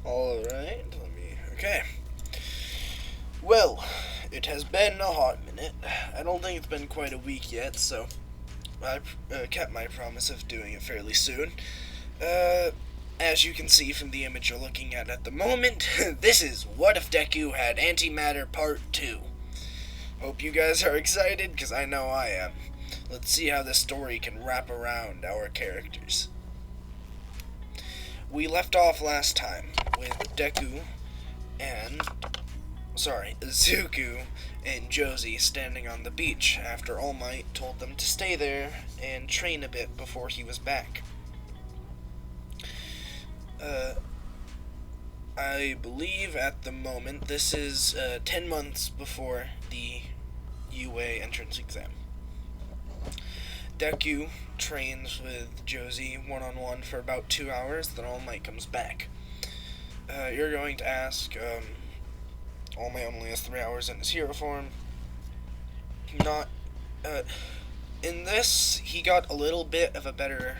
Alright, okay. Well, it has been a hot minute. I don't think it's been quite a week yet, so I kept my promise of doing it fairly soon. Uh, as you can see from the image you're looking at the moment, this is What If Deku Had Antimatter Part 2. Hope you guys are excited, because I know I am. Let's see how this story can wrap around our characters. We left off last time with Izuku and Josie standing on the beach after All Might told them to stay there and train a bit before he was back. I believe at the moment this is 10 months before the UA entrance exam. Deku trains with Josie one-on-one for about 2 hours, then All Might comes back. You're going to ask, All Might only has 3 hours in his hero form. Not, in this, he got a little bit of a better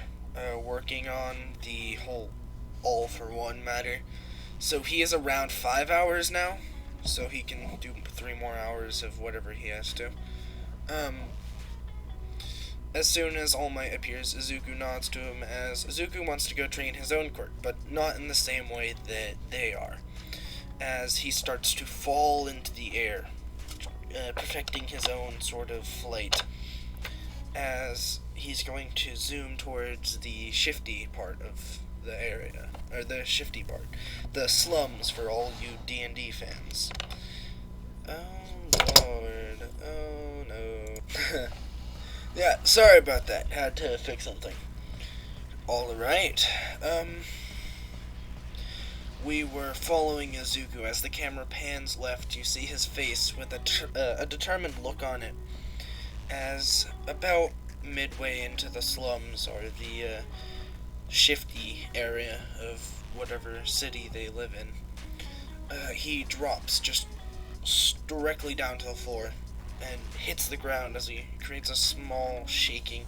working on the whole all for one matter. So he is around 5 hours now, so he can do 3 more hours of whatever he has to. As soon as All Might appears, Izuku nods to him as Izuku wants to go train his own quirk, but not in the same way that they are, as he starts to fall into the air, perfecting his own sort of flight, as he's going to zoom towards the shifty part of the area, or the shifty part, the slums for all you D&D fans. Oh lord, oh no. Yeah, sorry about that. Had to fix something. Alright. We were following Izuku. As the camera pans left, you see his face with a determined look on it. As about midway into the slums, or the shifty area of whatever city they live in, he drops just directly down to the floor and hits the ground as he creates a small shaking.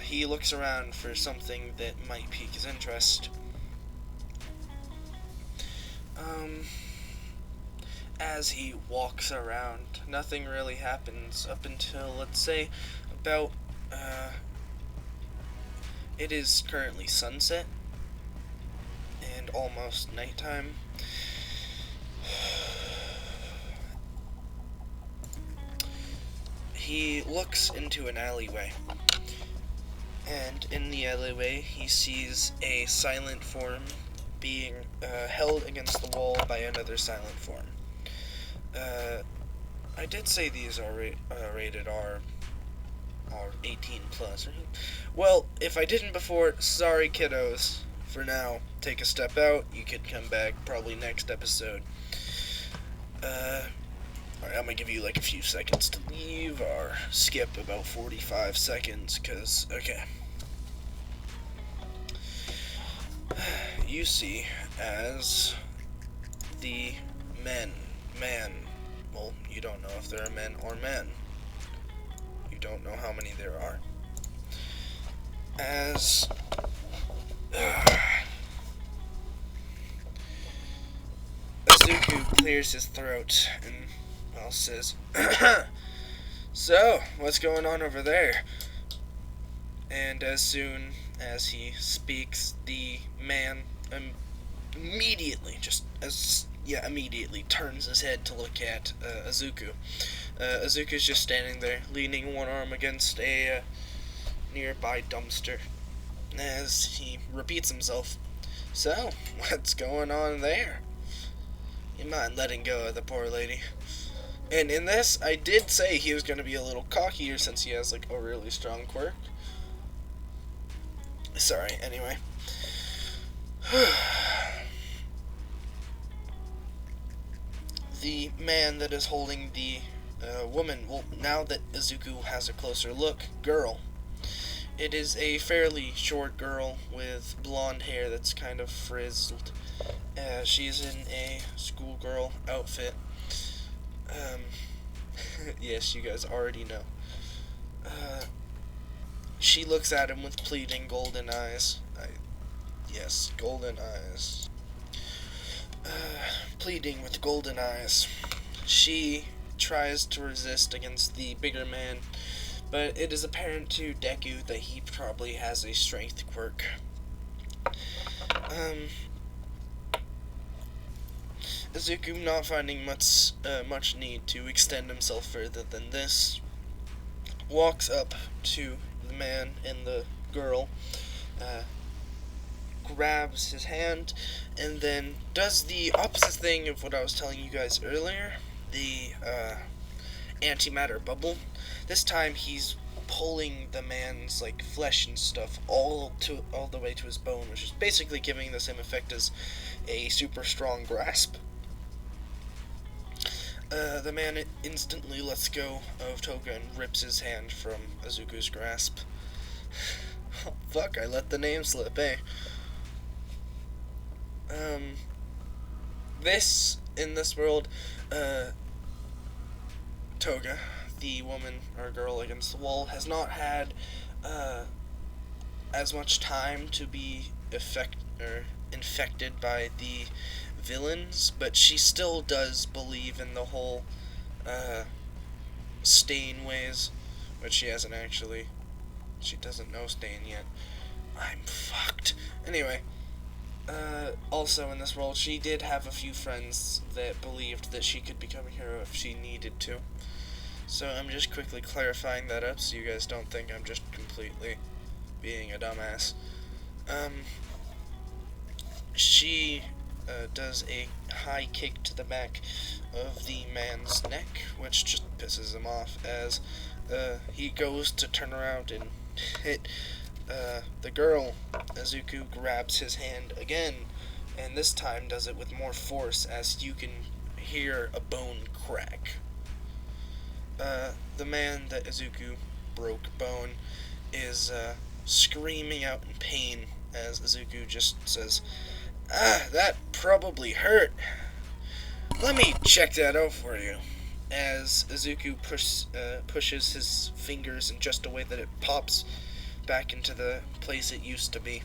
He looks around for something that might pique his interest. As he walks around, nothing really happens up until, let's say, about, it is currently sunset and almost nighttime. He looks into an alleyway, and in the alleyway he sees a silent form being held against the wall by another silent form. I did say these are rated R, or 18 plus. Well, if I didn't before, sorry kiddos. For now, take a step out. You could come back probably next episode. Alright, I'm gonna give you like a few seconds to leave, or skip about 45 seconds, cause, okay. You see, as the man, well, you don't know if there are men or men. You don't know how many there are. As Izuku clears his throat and, well, says, "So, what's going on over there?" And as soon as he speaks, the man immediately turns his head to look at Izuku. Izuku's just standing there, leaning one arm against a nearby dumpster, as he repeats himself. "So, what's going on there? You mind letting go of the poor lady?" And in this, I did say he was going to be a little cockier since he has, like, a really strong quirk. Sorry, anyway. The man that is holding the woman, well, now that Izuku has a closer look, girl. It is a fairly short girl with blonde hair that's kind of frizzled. She's in a schoolgirl outfit. Yes, you guys already know. She looks at him with pleading golden eyes. Yes, golden eyes. pleading with golden eyes. She tries to resist against the bigger man, but it is apparent to Deku that he probably has a strength quirk. Izuku, not finding much need to extend himself further than this, walks up to the man and the girl, grabs his hand, and then does the opposite thing of what I was telling you guys earlier, the antimatter bubble. This time he's pulling the man's like flesh and stuff all the way to his bone, which is basically giving the same effect as a super strong grasp. The man instantly lets go of Toga and rips his hand from Izuku's grasp. Oh, fuck, I let the name slip, eh? In this world, Toga, the woman or girl against the wall, has not had as much time to be infected by the villains, but she still does believe in the whole Stain ways, which she hasn't actually. She doesn't know Stain yet. I'm fucked. Anyway, also in this world, she did have a few friends that believed that she could become a hero if she needed to. So I'm just quickly clarifying that up so you guys don't think I'm just completely being a dumbass. She does a high kick to the back of the man's neck, which just pisses him off as he goes to turn around and hit the girl. Izuku grabs his hand again, and this time does it with more force as you can hear a bone crack. The man that Izuku broke bone is screaming out in pain as Izuku just says, that probably hurt. Let me check that out for you. As Izuku pushes his fingers in just a way that it pops back into the place it used to be.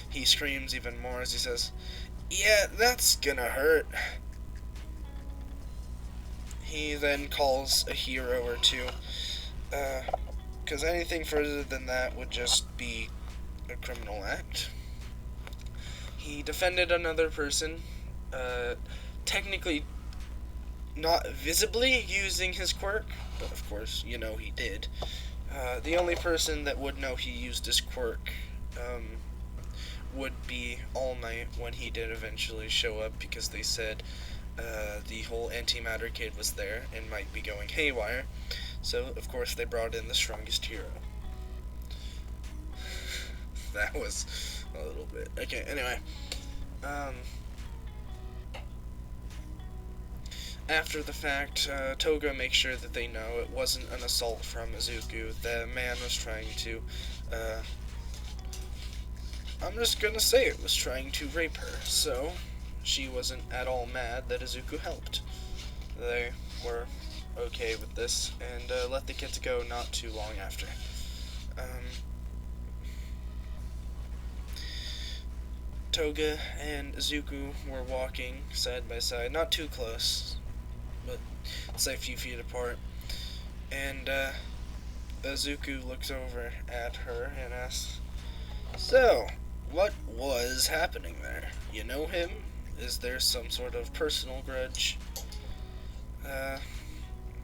He screams even more as he says, yeah, that's gonna hurt. He then calls a hero or two, because anything further than that would just be a criminal act. He defended another person, technically not visibly using his quirk, but of course, you know he did. The only person that would know he used his quirk would be All Might when he did eventually show up, because they said the whole antimatter kid was there and might be going haywire. So, of course, they brought in the strongest hero. That was a little bit. Okay, anyway. After the fact, Toga makes sure that they know it wasn't an assault from Izuku. The man was trying to, I'm just gonna say it, was trying to rape her, so she wasn't at all mad that Izuku helped. They were okay with this, and let the kids go not too long after. Toga and Izuku were walking side by side, not too close, but say a few feet apart, and Izuku looks over at her and asks, so, what was happening there? You know him? Is there some sort of personal grudge?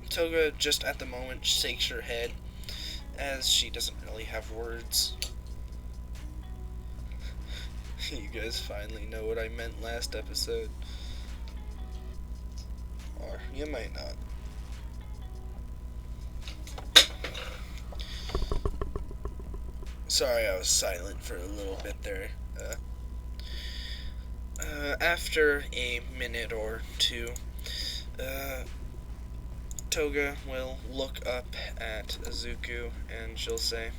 Toga just at the moment shakes her head, as she doesn't really have words. You guys finally know what I meant last episode. Or you might not. Sorry I was silent for a little bit there. After a minute or two, Toga will look up at Izuku and she'll say,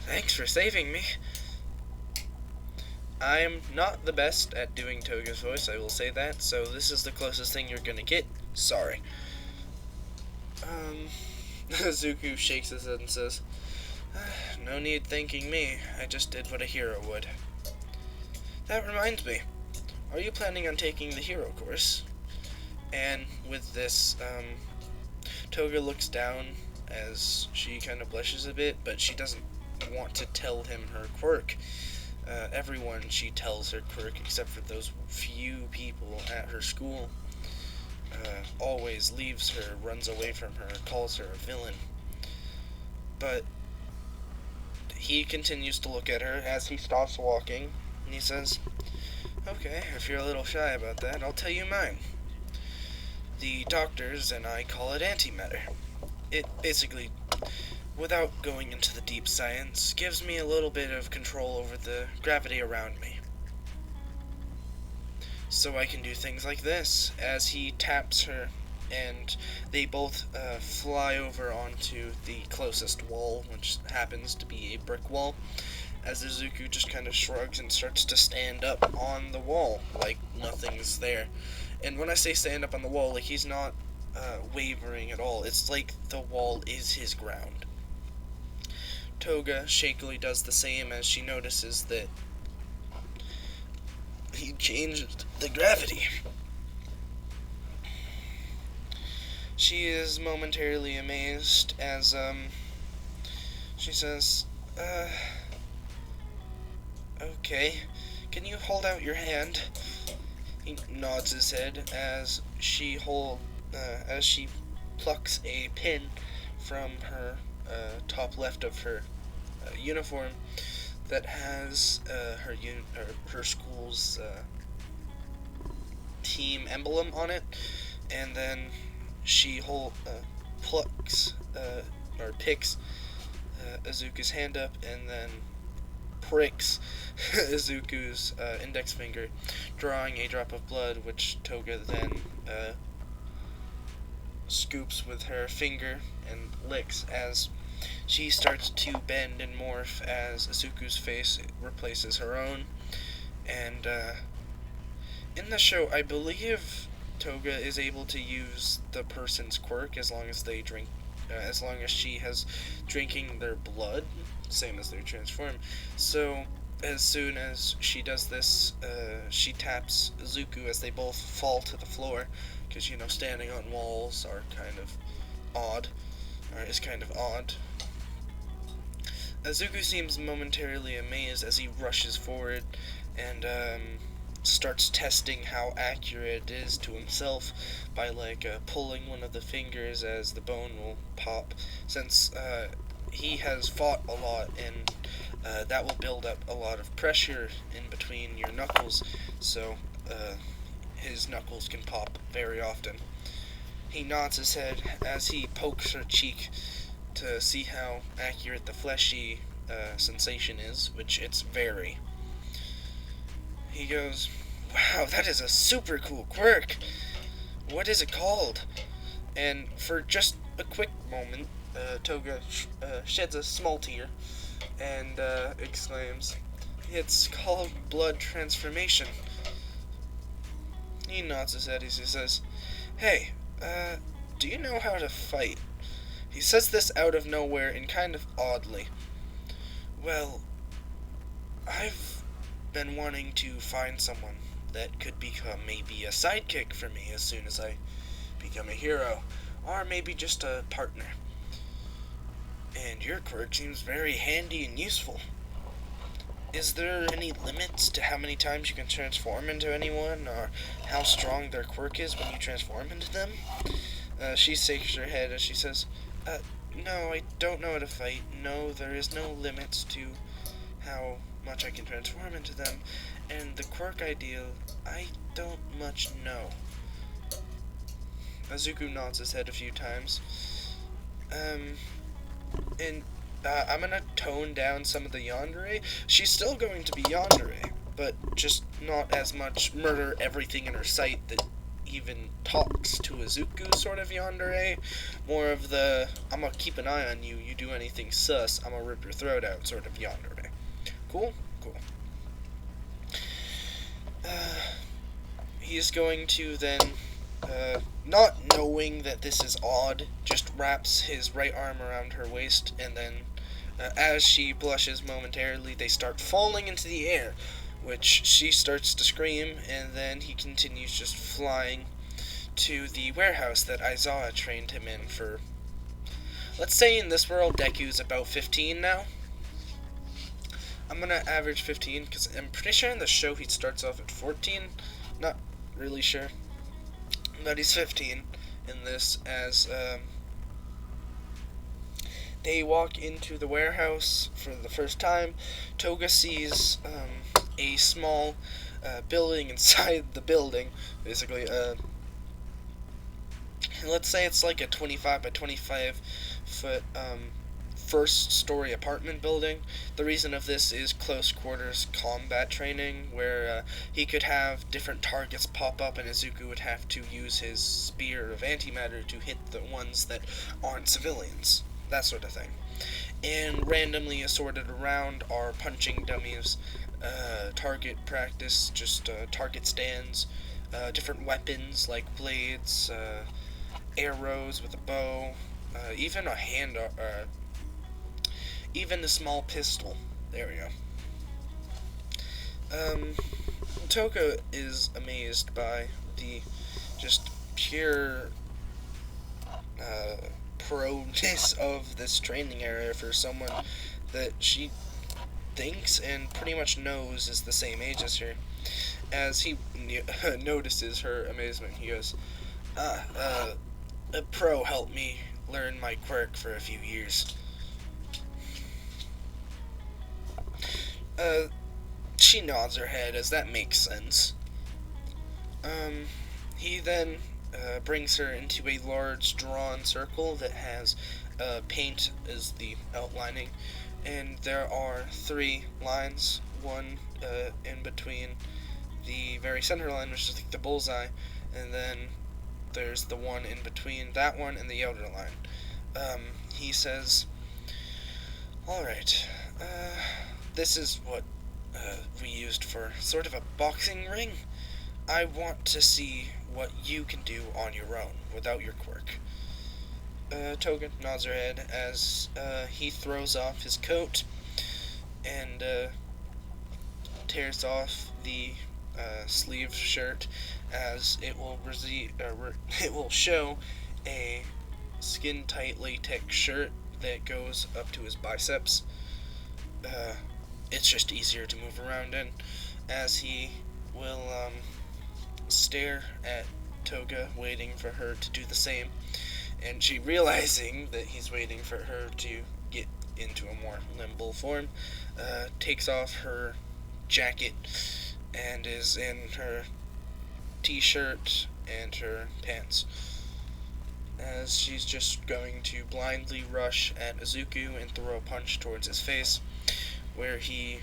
thanks for saving me. I'm not the best at doing Toga's voice, I will say that, so this is the closest thing you're gonna get. Sorry. Izuku shakes his head and says, no need thanking me, I just did what a hero would. That reminds me, are you planning on taking the hero course? And with this, Toga looks down as she kind of blushes a bit, but she doesn't want to tell him her quirk. Everyone she tells her quirk, except for those few people at her school, always leaves her, runs away from her, calls her a villain. But he continues to look at her as he stops walking, and he says, "Okay, if you're a little shy about that, I'll tell you mine. The doctors and I call it antimatter. It basically, without going into the deep science, gives me a little bit of control over the gravity around me. So I can do things like this," as he taps her, and they both fly over onto the closest wall, which happens to be a brick wall, as Izuku just kind of shrugs and starts to stand up on the wall like nothing's there. And when I say stand up on the wall, like, he's not wavering at all. It's like the wall is his ground. Toga shakily does the same as she notices that he changed the gravity. She is momentarily amazed as she says, "Okay, can you hold out your hand?" He nods his head as she plucks a pin from her top left of her uniform that has her school's team emblem on it, and then she picks Izuku's hand up and then pricks Izuku's index finger, drawing a drop of blood, which Toga then scoops with her finger and licks as she starts to bend and morph as Izuku's face replaces her own. And in the show, I believe Toga is able to use the person's quirk as long as they drink, as long as she has drinking their blood, same as their transform. So as soon as she does this, she taps Izuku as they both fall to the floor, because, you know, standing on walls are kind of odd, or is kind of odd. Izuku seems momentarily amazed as he rushes forward and starts testing how accurate it is to himself by pulling one of the fingers as the bone will pop, since he has fought a lot, and that will build up a lot of pressure in between your knuckles, so his knuckles can pop very often. He nods his head as he pokes her cheek to see how accurate the fleshy sensation is, which it's very. He goes, "Wow, that is a super cool quirk. What is it called?" And for just a quick moment, Toga sheds a small tear and exclaims, "It's called blood transformation." He nods his head as he says, "Hey, do you know how to fight?" He says this out of nowhere and kind of oddly. "Well, I've been wanting to find someone that could become maybe a sidekick for me as soon as I become a hero, or maybe just a partner. And your quirk seems very handy and useful. Is there any limits to how many times you can transform into anyone, or how strong their quirk is when you transform into them?" She shakes her head as she says, "No, I don't know how to fight. No, there is no limits to how much I can transform into them, and the quirk ideal, I don't much know." Izuku nods his head a few times. And I'm gonna tone down some of the yandere. She's still going to be yandere, but just not as much murder everything in her sight that even talks to Izuku sort of yandere. More of the, "I'm gonna keep an eye on you, you do anything sus, I'm gonna rip your throat out" sort of yandere. Cool? Cool. He's going to then, not knowing that this is odd, just wraps his right arm around her waist, and then as she blushes momentarily, they start falling into the air, which she starts to scream, and then he continues just flying to the warehouse that Aizawa trained him in for. Let's say in this world, Deku's about 15 now. I'm gonna average 15 because I'm pretty sure in the show he starts off at 14. Not really sure, but he's 15 in this. As they walk into the warehouse for the first time, Toga sees a small building inside the building, basically. Let's say it's like a 25 by 25 foot first story apartment building. The reason of this is close quarters combat training, where he could have different targets pop up and Izuku would have to use his spear of antimatter to hit the ones that aren't civilians, that sort of thing. And randomly assorted around are punching dummies, target practice, just target stands, different weapons like blades, arrows with a bow, even a hand, even a small pistol. There we go. Toga is amazed by the just pure proness of this training area for someone that she thinks and pretty much knows is the same age as her. As he notices her amazement, he goes, a pro helped me learn my quirk for a few years. She nods her head, as that makes sense. He then brings her into a large drawn circle that has paint as the outlining, and there are 3 lines, one in between the very center line, which is like the bullseye, and then there's the one in between that one and the outer line. He says, alright, this is what we used for sort of a boxing ring. I want to see what you can do on your own, without your quirk. Toga nods her head as he throws off his coat and tears off the sleeve shirt, as it will show a skin-tight latex shirt that goes up to his biceps. It's just easier to move around in, as he will stare at Toga, waiting for her to do the same, and she, realizing that he's waiting for her to get into a more limber form, takes off her jacket and is in her t-shirt and her pants, as she's just going to blindly rush at Izuku and throw a punch towards his face, where he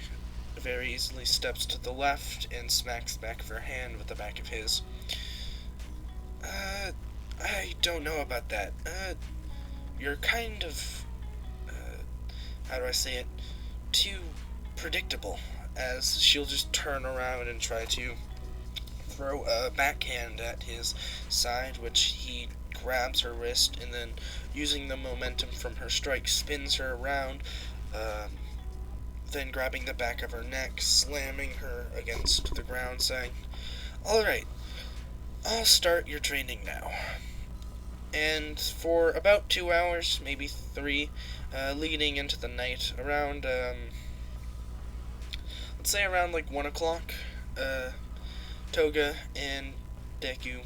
very easily steps to the left and smacks the back of her hand with the back of his. I don't know about that. You're kind of, how do I say it, too predictable, as she'll just turn around and try to throw a backhand at his side, which he grabs her wrist and then, using the momentum from her strike, spins her around, then grabbing the back of her neck, slamming her against the ground, saying, alright, I'll start your training now. And for about 2 hours, maybe 3, leading into the night, around, let's say around like 1 o'clock, Toga and Deku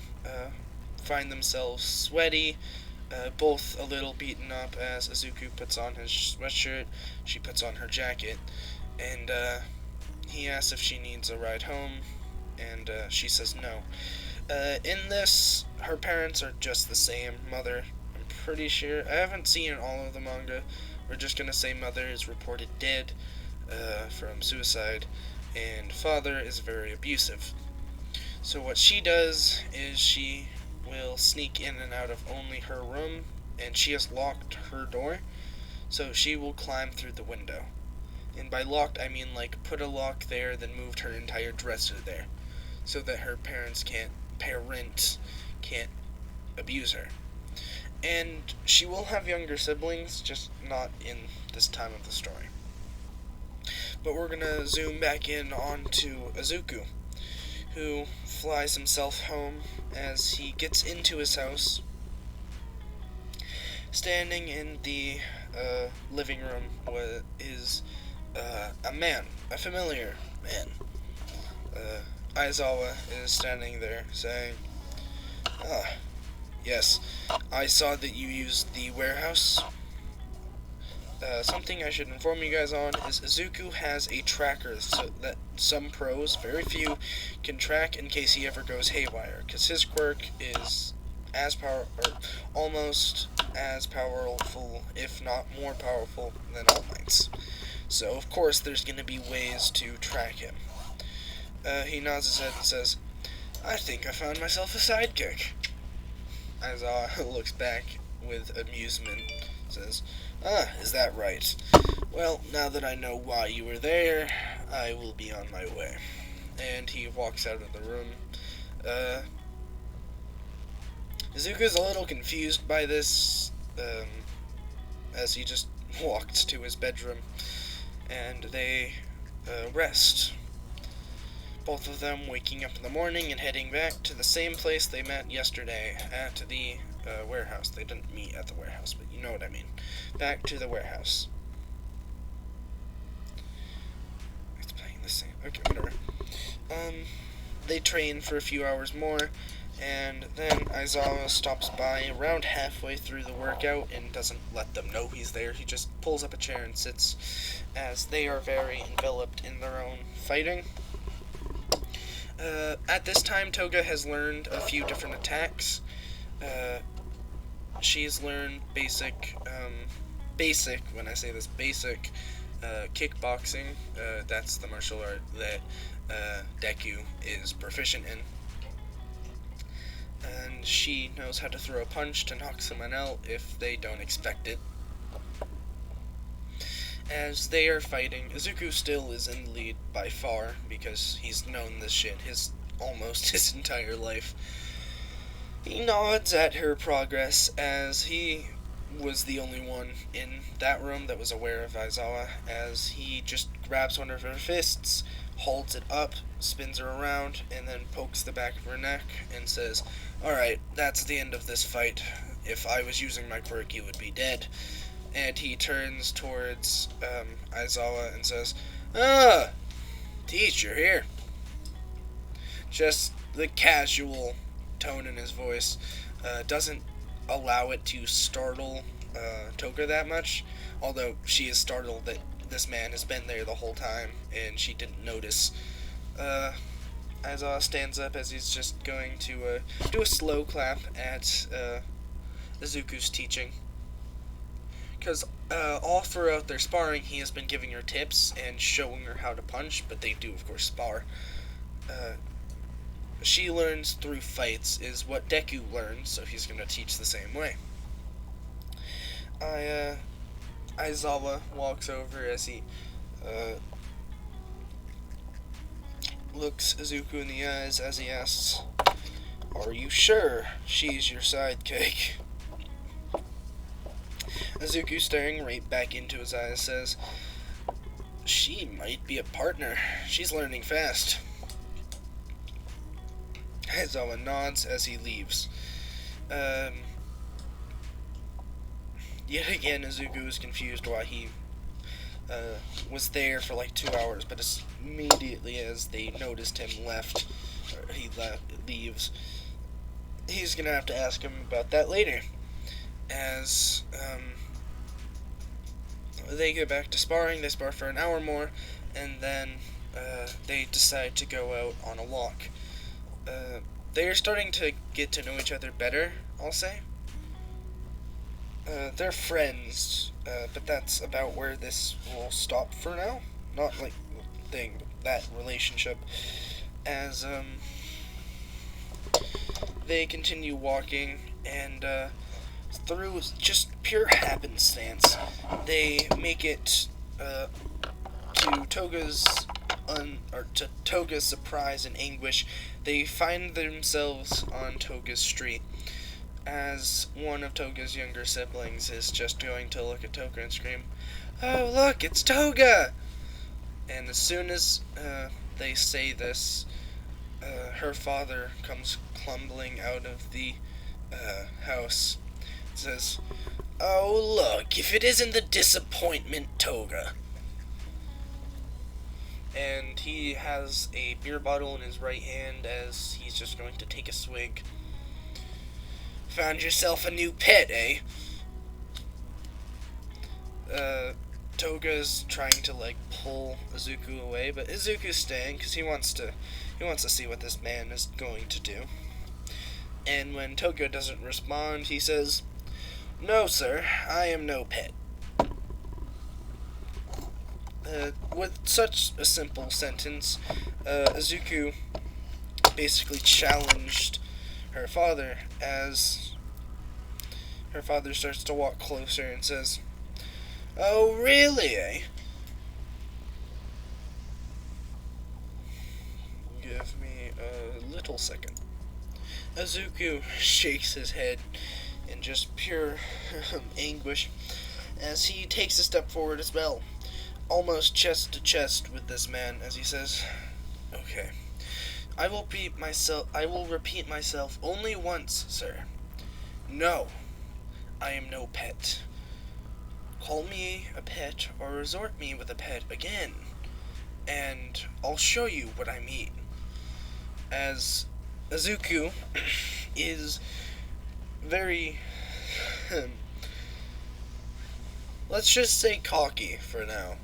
find themselves sweaty, both a little beaten up, as Izuku puts on his sweatshirt, she puts on her jacket, and he asks if she needs a ride home, and she says no. In this, her parents are just the same. Mother, I'm pretty sure, I haven't seen all of the manga, we're just gonna say mother is reported dead from suicide, and father is very abusive. So what she does is she will sneak in and out of only her room, and she has locked her door, so she will climb through the window. And by locked, I mean like put a lock there, then moved her entire dresser there, so that her parents can't abuse her. And she will have younger siblings, just not in this time of the story. But we're gonna zoom back in onto Izuku, who flies himself home as he gets into his house. Standing in the living room is a man, a familiar man. Aizawa is standing there saying, "Ah, yes, I saw that you used the warehouse. Something I should inform you guys on is Izuku has a tracker so that some pros, very few, can track in case he ever goes haywire, because his quirk is almost as powerful, if not more powerful, than All Might's. So, of course, there's going to be ways to track him." He nods his head and says, "I think I found myself a sidekick." Aizawa looks back with amusement, says, "Ah, is that right? Well, now that I know why you were there, I will be on my way." And he walks out of the room. Izuku's a little confused by this, as he just walked to his bedroom, and they rest. Both of them waking up in the morning and heading back to the same place they met yesterday, at the warehouse. They didn't meet at the warehouse, but you know what I mean. Back to the warehouse. It's playing the same. Okay, whatever. They train for a few hours more, and then Aizawa stops by around halfway through the workout and doesn't let them know he's there. He just pulls up a chair and sits, as they are very enveloped in their own fighting. At this time, Toga has learned a few different attacks. She's learned basic, when I say this, basic kickboxing. That's the martial art that Deku is proficient in. And she knows how to throw a punch to knock someone out if they don't expect it. As they are fighting, Izuku still is in the lead by far, because he's known this shit almost his entire life. He nods at her progress, as he was the only one in that room that was aware of Aizawa, as he just grabs one of her fists, holds it up, spins her around, and then pokes the back of her neck and says, "Alright, that's the end of this fight. If I was using my quirk, you would be dead." And he turns towards Aizawa and says, "Ah, Teach, you're here." Just the casual tone in his voice doesn't allow it to startle Toga that much, although she is startled that this man has been there the whole time and she didn't notice. Aizawa stands up as he's just going to do a slow clap at Izuku's teaching. Because all throughout their sparring, he has been giving her tips and showing her how to punch, but they do, of course, spar. She learns through fights, is what Deku learns, so he's going to teach the same way. Aizawa walks over as he looks Izuku in the eyes as he asks, "Are you sure she's your sidekick?" Izuku, staring right back into his eyes, says, "She might be a partner. She's learning fast." Aizawa nods as he leaves. Yet again, Izuku is confused why he was there for like 2 hours, but as immediately as they noticed him he leaves. He's gonna have to ask him about that later. As they get back to sparring, they spar for an hour more, and then they decide to go out on a walk. They are starting to get to know each other better, I'll say. They're friends, but that's about where this will stop for now. Not like that relationship. As they continue walking, and through just pure happenstance, they make it to Toga's surprise and anguish. They find themselves on Toga's street, as one of Toga's younger siblings is just going to look at Toga and scream, "Oh, look, it's Toga!" And as soon as they say this, her father comes clumbling out of the house. Says, "Oh, look, if it isn't the disappointment Toga." And he has a beer bottle in his right hand as he's just going to take a swig. "Found yourself a new pet, eh?" Toga's trying to pull Izuku away, but Izuku's staying because he wants to see what this man is going to do. And when Toga doesn't respond, he says, "No, sir, I am no pet." With such a simple sentence, Izuku basically challenged her father as her father starts to walk closer and says, "Oh, really, eh?" Give me a little second. Izuku shakes his head in just pure anguish as he takes a step forward as well, almost chest to chest with this man as he says, "Okay, I will repeat myself only once, sir. No, I am no pet. Call me a pet or resort me with a pet again, and I'll show you what I mean." As Izuku is very, let's just say cocky for now,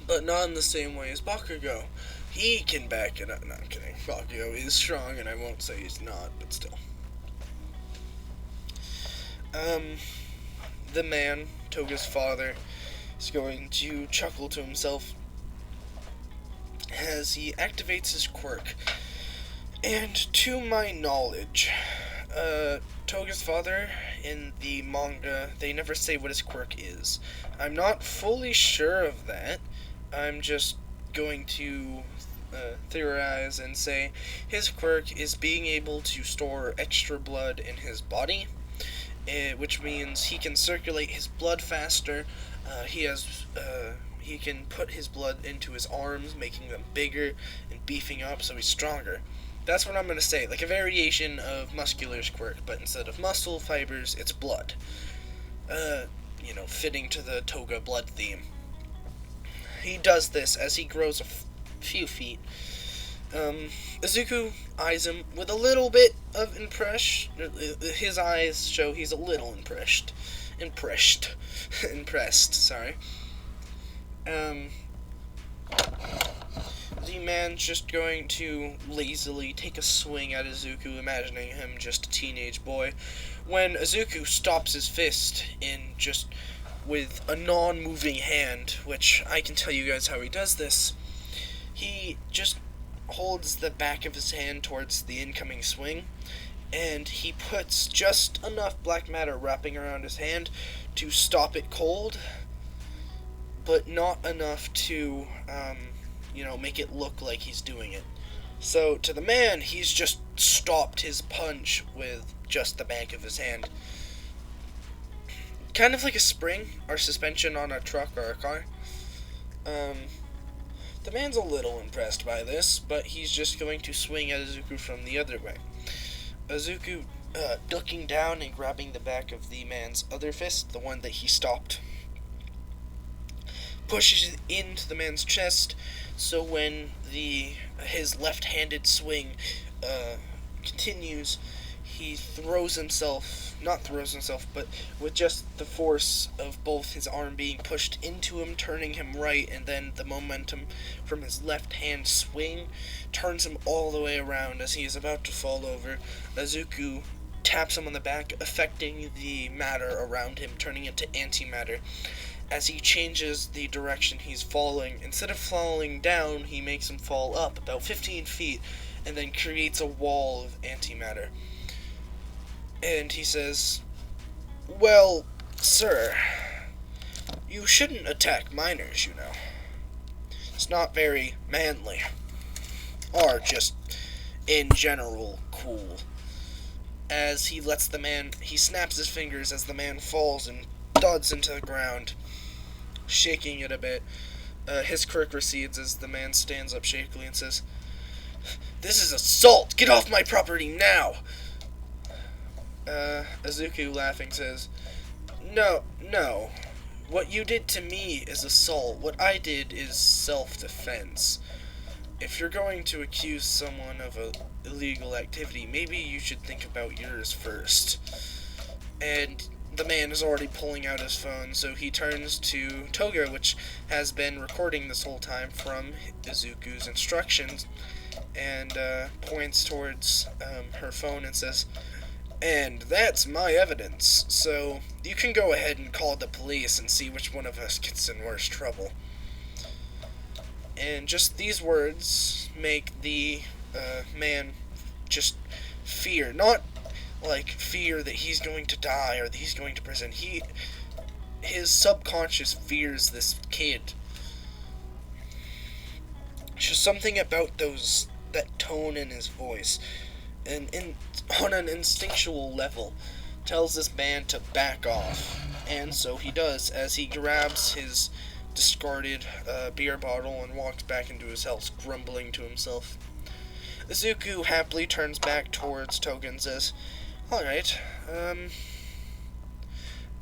but not in the same way as Bakugo. He can back it up. No, I'm kidding. Bakugo is strong, and I won't say he's not, but still. The man, Toga's father, is going to chuckle to himself as he activates his quirk. And to my knowledge, Toga's father, in the manga, they never say what his quirk is. I'm not fully sure of that. I'm just going to theorize and say his quirk is being able to store extra blood in his body, which means he can circulate his blood faster. He can put his blood into his arms, making them bigger and beefing up so he's stronger. That's what I'm going to say, like a variation of Muscular's quirk, but instead of muscle fibers, it's blood. Fitting to the Toga blood theme. He does this as he grows a few feet. Izuku eyes him with a little bit of impression. His eyes show he's a little impressed. Impressed, sorry. The man's just going to lazily take a swing at Izuku, imagining him just a teenage boy, when Izuku stops his fist with a non-moving hand, which I can tell you guys how he does this. He just holds the back of his hand towards the incoming swing, and he puts just enough black matter wrapping around his hand to stop it cold, but not enough to, make it look like he's doing it. So, to the man, he's just stopped his punch with just the back of his hand. Kind of like a spring or suspension on a truck or a car. The man's a little impressed by this, but he's just going to swing at Izuku from the other way. Izuku, ducking down and grabbing the back of the man's other fist, the one that he stopped, pushes it into the man's chest, so when his left-handed swing continues, he but with just the force of both his arm being pushed into him, turning him right, and then the momentum from his left-hand swing turns him all the way around as he is about to fall over. Izuku taps him on the back, affecting the matter around him, turning it to antimatter. As he changes the direction he's falling, instead of falling down, he makes him fall up about 15 feet, and then creates a wall of antimatter. And he says, "Well, sir, you shouldn't attack minors, you know. It's not very manly, or just, in general, cool." As he snaps his fingers as the man falls and thuds into the ground, shaking it a bit. His quirk recedes as the man stands up shakily and says, "This is assault! Get off my property now!" Izuku, laughing, says, "No, no. What you did to me is assault. What I did is self-defense. If you're going to accuse someone of a illegal activity, maybe you should think about yours first." And the man is already pulling out his phone, so he turns to Toga, which has been recording this whole time from Izuku's instructions, and points towards her phone and says, "And that's my evidence, so you can go ahead and call the police and see which one of us gets in worse trouble." And just these words make the man just fear, not like fear that he's going to die or that he's going to prison. His subconscious fears this kid. Just something about that tone in his voice, and on an instinctual level, tells this man to back off. And so he does, as he grabs his discarded beer bottle and walks back into his house, grumbling to himself. Izuku happily turns back towards Toga and says, "Alright,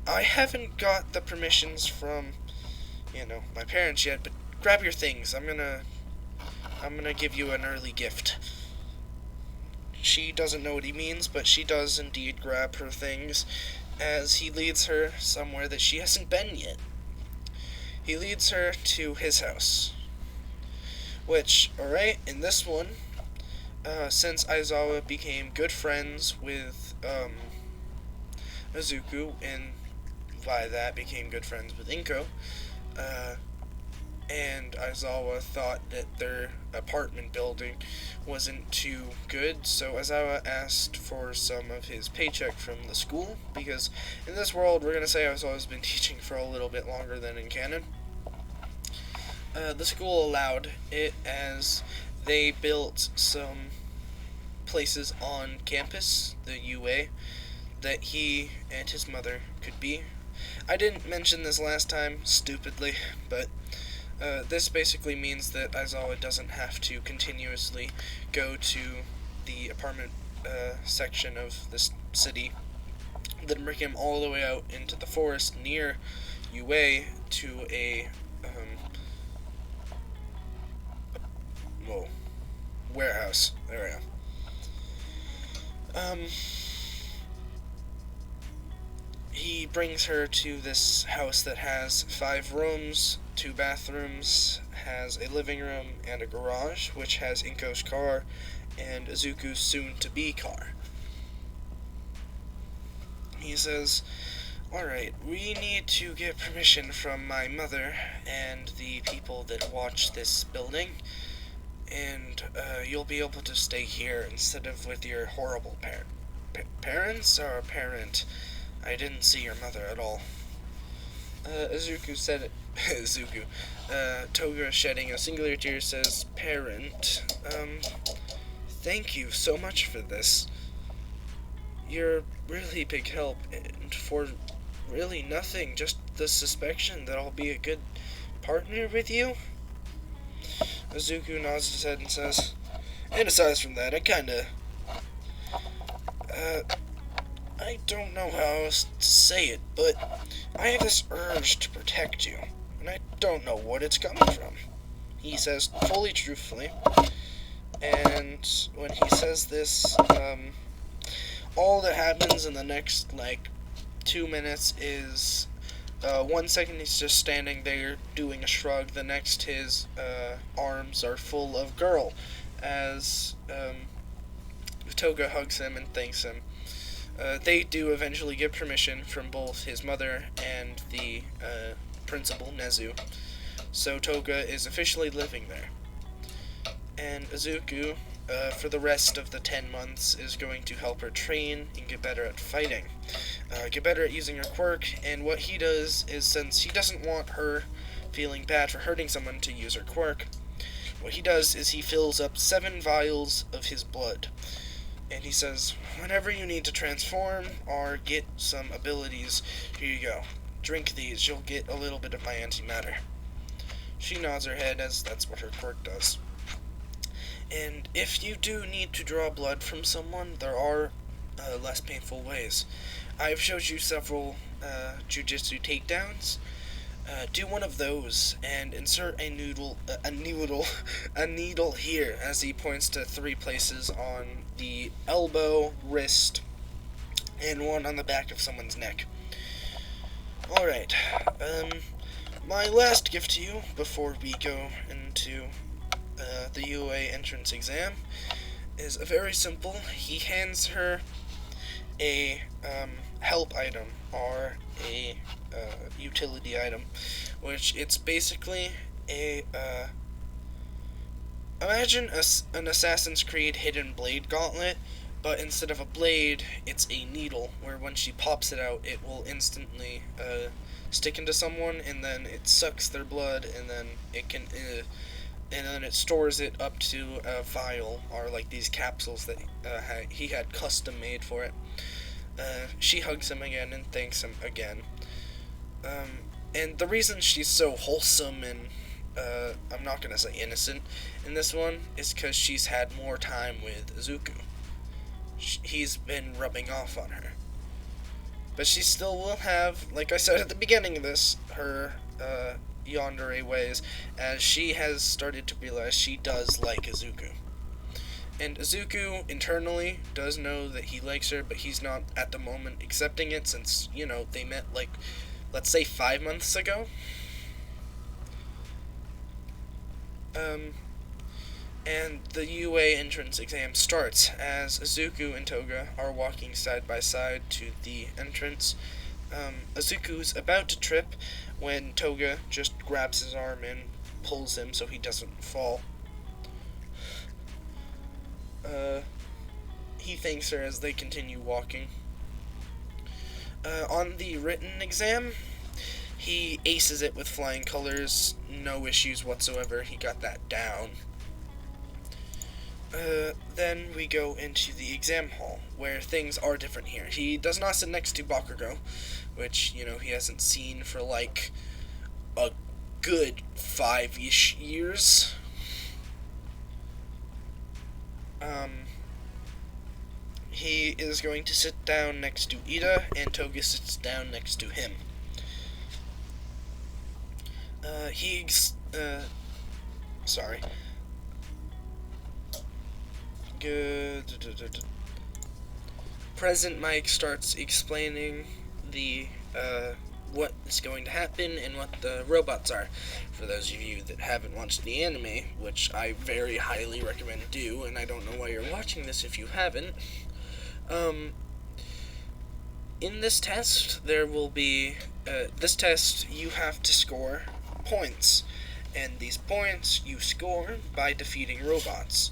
I haven't got the permissions from, my parents yet, but grab your things. I'm gonna give you an early gift." She doesn't know what he means, but she does indeed grab her things, as he leads her somewhere that she hasn't been yet. He leads her to his house, which, alright, in this one, since Aizawa became good friends with Izuku, and by that became good friends with Inko, and Aizawa thought that their apartment building wasn't too good, so Aizawa asked for some of his paycheck from the school, because in this world, we're going to say Aizawa's been teaching for a little bit longer than in canon. The school allowed it, as they built some places on campus, the UA, that he and his mother could be. I didn't mention this last time, stupidly, but this basically means that Aizawa doesn't have to continuously go to the apartment section of this city that bring him all the way out into the forest near UA to a warehouse. There we go. He brings her to this house that has 5 rooms, 2 bathrooms, has a living room, and a garage, which has Inko's car and Izuku's soon-to-be car. He says, "Alright, we need to get permission from my mother and the people that watch this building, and you'll be able to stay here instead of with your horrible parents or parent. I didn't see your mother at all." Izuku said it. Izuku. Toga, shedding a singular tear, says, "Parent, thank you so much for this. You're really big help, and for really nothing, just the suspicion that I'll be a good partner with you." Izuku nods his head and says, "And aside from that, I don't know how else to say it, but I have this urge to protect you, and I don't know what it's coming from." He says, fully truthfully, and when he says this, all that happens in the next, 2 minutes is, 1 second he's just standing there doing a shrug, the next his arms are full of girl, as Toga hugs him and thanks him. They do eventually get permission from both his mother and the principal, Nezu, so Toga is officially living there. And Izuku, for the rest of the 10 months, is going to help her train and get better at fighting, get better at using her quirk, and what he does is, since he doesn't want her feeling bad for hurting someone to use her quirk, what he does is he fills up 7 vials of his blood. And he says, "Whenever you need to transform or get some abilities, here you go. Drink these, you'll get a little bit of my antimatter." She nods her head as that's what her quirk does. And if you do need to draw blood from someone, there are less painful ways. I've showed you several jujitsu takedowns. Do one of those and insert a needle here, as he points to 3 places on the elbow, wrist, and one on the back of someone's neck. Alright, my last gift to you before we go into the UA entrance exam is a very simple. He hands her a help item, or a utility item, which it's basically a imagine an Assassin's Creed hidden blade gauntlet, but instead of a blade, it's a needle, where when she pops it out, it will instantly stick into someone, and then it sucks their blood, and then it can and then it stores it up to a vial, or like these capsules that he had custom made for it. She hugs him again and thanks him again. And the reason she's so wholesome and, I'm not gonna say innocent in this one, is because she's had more time with Izuku. He's been rubbing off on her. But she still will have, like I said at the beginning of this, her, yandere ways, as she has started to realize she does like Izuku. And Izuku, internally, does know that he likes her, but he's not, at the moment, accepting it since, you know, they met, like, let's say 5 months ago. And the UA entrance exam starts as Izuku and Toga are walking side by side to the entrance. Izuku's about to trip when Toga just grabs his arm and pulls him so he doesn't fall. He thanks her as they continue walking. On the written exam, he aces it with flying colors, no issues whatsoever, he got that down. Then we go into the exam hall, where things are different here. He does not sit next to Bakugo, which, you know, he hasn't seen for, like, a good 5-ish years. He is going to sit down next to Ida, and Toga sits down next to him. Sorry. Good. President Mike starts explaining the, what is going to happen and what the robots are. For those of you that haven't watched the anime, which I very highly recommend do, and I don't know why you're watching this if you haven't, in this test, there will be, this test, you have to score points, and these points you score by defeating robots.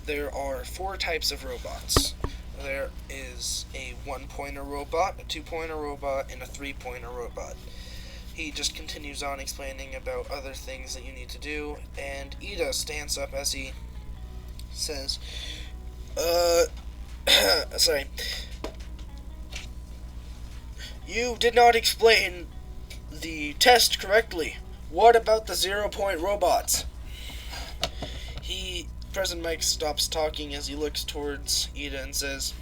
There are 4 types of robots. There is a 1-pointer robot, a 2-pointer robot, and a 3-pointer robot. He just continues on explaining about other things that you need to do, and Ida stands up as he says, sorry. You did not explain the test correctly. What about the 0-point robots? President Mike stops talking as he looks towards Ida and says,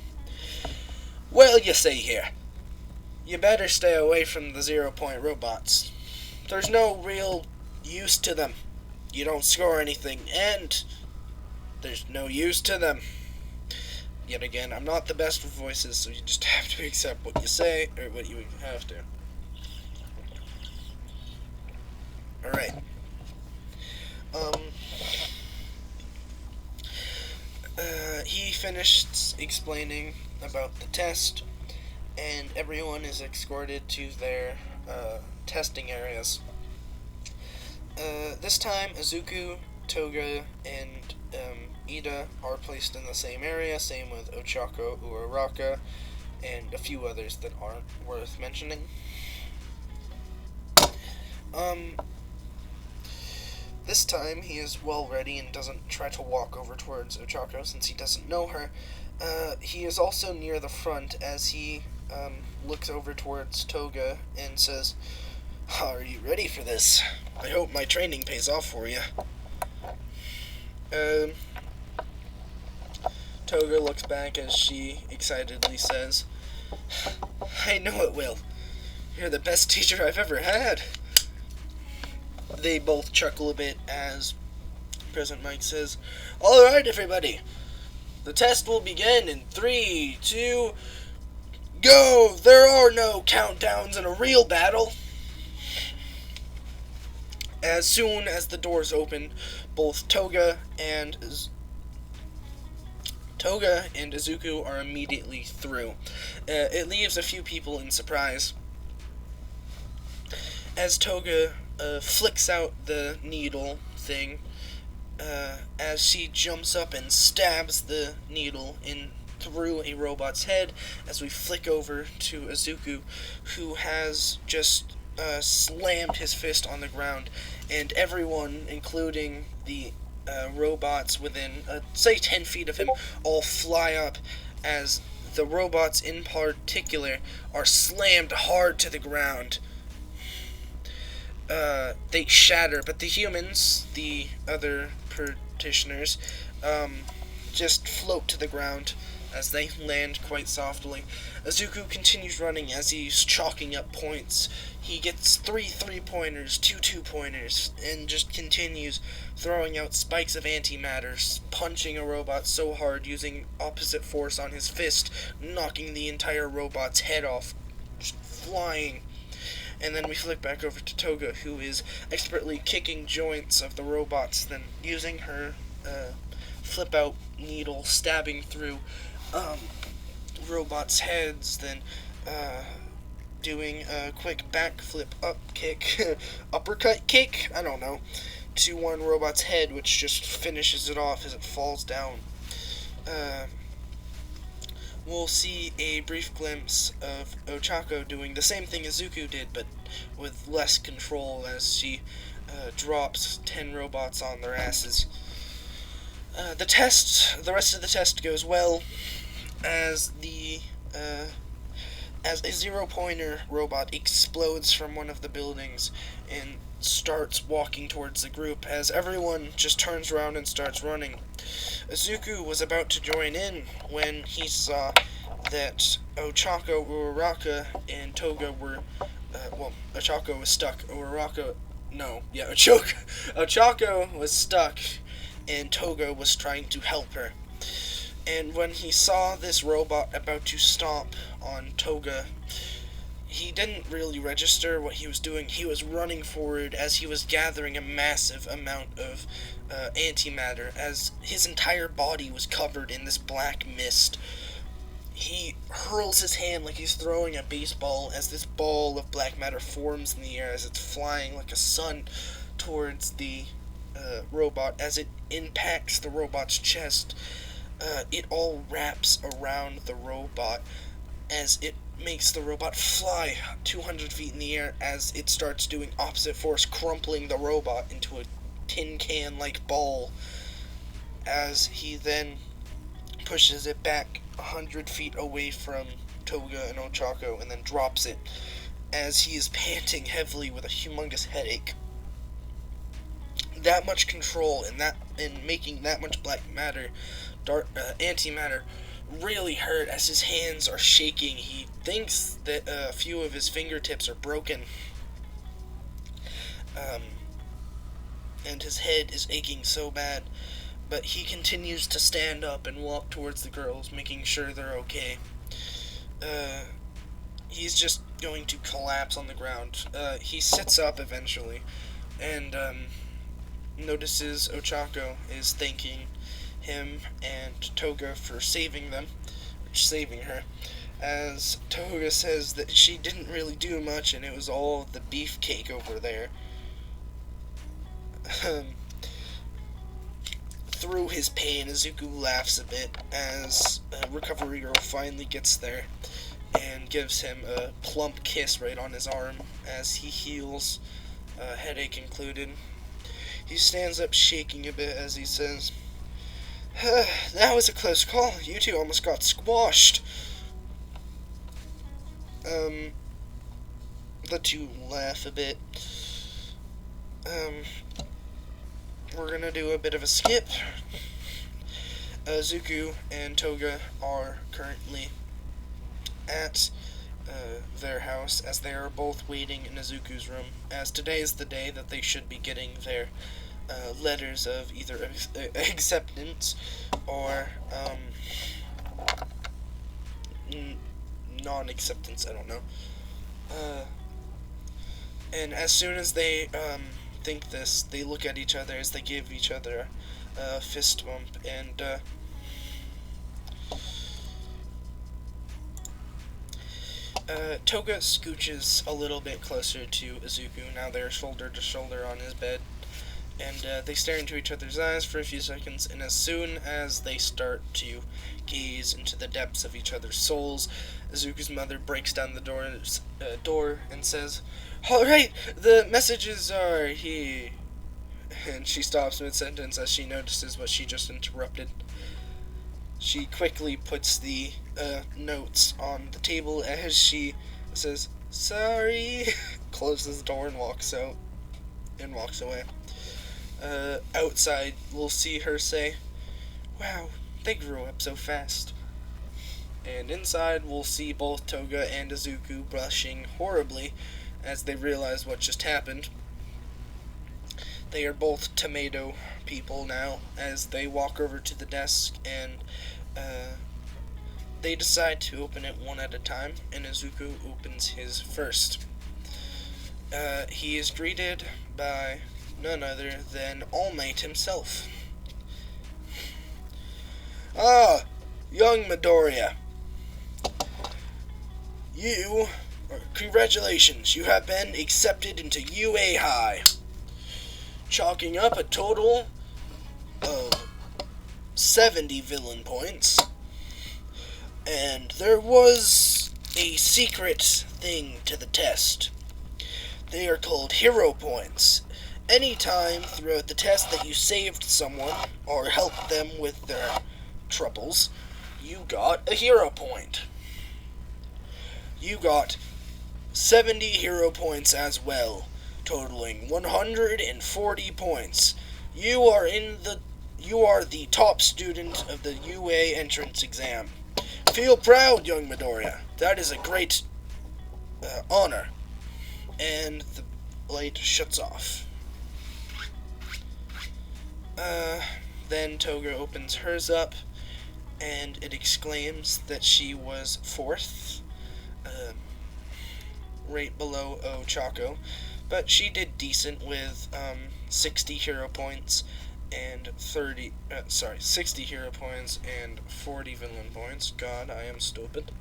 well, you see here, you better stay away from the 0-point robots. There's no real use to them. You don't score anything, and there's no use to them. Yet again, I'm not the best with voices, so you just have to accept what you say, or what you have to. Alright. He finished explaining about the test, and everyone is escorted to their testing areas. This time, Izuku, Toga, and Ida are placed in the same area, same with Ochako, Uraraka, and a few others that aren't worth mentioning. This time, he is well ready and doesn't try to walk over towards Ochako since he doesn't know her. He is also near the front as he looks over towards Toga and says, Are you ready for this? I hope my training pays off for you. Toga looks back as she excitedly says, I know it will. You're the best teacher I've ever had. They both chuckle a bit as President Mike says, Alright, everybody. The test will begin in 3, 2, go! There are no countdowns in a real battle. As soon as the doors open, both Toga and Izuku are immediately through. It leaves a few people in surprise. As Toga flicks out the needle thing, as she jumps up and stabs the needle in through a robot's head, as we flick over to Izuku, who has just slammed his fist on the ground, and everyone, including the robots within, say, 10 feet of him, all fly up as the robots in particular are slammed hard to the ground. They shatter, but the humans, the other petitioners, just float to the ground as they land quite softly. Izuku continues running as he's chalking up points. He gets 3 3-pointers, 2 2-pointers, and just continues throwing out spikes of antimatter, punching a robot so hard using opposite force on his fist, knocking the entire robot's head off, just flying. And then we flick back over to Toga, who is expertly kicking joints of the robots, then using her flip-out needle, stabbing through robots' heads, then doing a quick backflip up kick, uppercut kick, I don't know, to one robot's head, which just finishes it off as it falls down. We'll see a brief glimpse of Ochako doing the same thing Izuku did, but with less control as she drops 10 robots on their asses. The rest of the test goes well, as as a 0-pointer robot explodes from one of the buildings and starts walking towards the group as everyone just turns around and starts running. Izuku was about to join in when he saw that Ochako, Uraraka, and Toga were, Ochako was stuck. Ochako was stuck, and Toga was trying to help her. And when he saw this robot about to stomp on Toga, he didn't really register what he was doing. He was running forward as he was gathering a massive amount of antimatter, as his entire body was covered in this black mist. He hurls his hand like he's throwing a baseball as this ball of black matter forms in the air as it's flying like a sun towards the robot. As it impacts the robot's chest, it all wraps around the robot as it makes the robot fly 200 feet in the air as it starts doing opposite force, crumpling the robot into a tin can-like ball, as he then pushes it back 100 feet away from Toga and Ochako and then drops it as he is panting heavily with a humongous headache. That much control and making that much black matter, antimatter, really hurt as his hands are shaking. He thinks that a few of his fingertips are broken, and his head is aching so bad, but he continues to stand up and walk towards the girls, making sure they're okay. He's just going to collapse on the ground. He sits up eventually, and notices Ochako is thanking him and Toga for saving her, as Toga says that she didn't really do much and it was all the beefcake over there. Through his pain, Izuku laughs a bit as Recovery Girl finally gets there and gives him a plump kiss right on his arm as he heals, headache included. He stands up shaking a bit as he says, that was a close call. You two almost got squashed. The two laugh a bit. We're gonna do a bit of a skip. Zuko and Toga are currently at their house, as they are both waiting in Izuku's room, as today is the day that they should be getting their letters of either acceptance or non-acceptance, I don't know. And as soon as they think this, they look at each other as they give each other a fist bump, and Toga scooches a little bit closer to Izuku. Now they're shoulder to shoulder on his bed, and they stare into each other's eyes for a few seconds, and as soon as they start to gaze into the depths of each other's souls, Izuku's mother breaks down the door and says, "Alright, the messages are here." And she stops mid-sentence as she notices what she just interrupted. She quickly puts the notes on the table as she says, "Sorry," closes the door and walks out, and walks away. Outside, we'll see her say, "Wow, they grew up so fast." And inside, we'll see both Toga and Izuku blushing horribly as they realize what just happened. They are both tomato people now, as they walk over to the desk and they decide to open it one at a time, and Izuku opens his first. He is greeted by none other than All Might himself. "Ah, young Midoriya. Congratulations, you have been accepted into UA High, chalking up a total of 70 villain points. And there was a secret thing to the test. They are called hero points. Anytime throughout the test that you saved someone or helped them with their troubles, you got a hero point. You got 70 hero points as well, totaling 140 points. You are the top student of the UA entrance exam. Feel proud, young Midoriya. That is a great honor." And the light shuts off. Then Toga opens hers up, and it exclaims that she was 4th, right below Ochako, but she did decent with 60 hero points and 60 hero points and 40 villain points. God, I am stupid.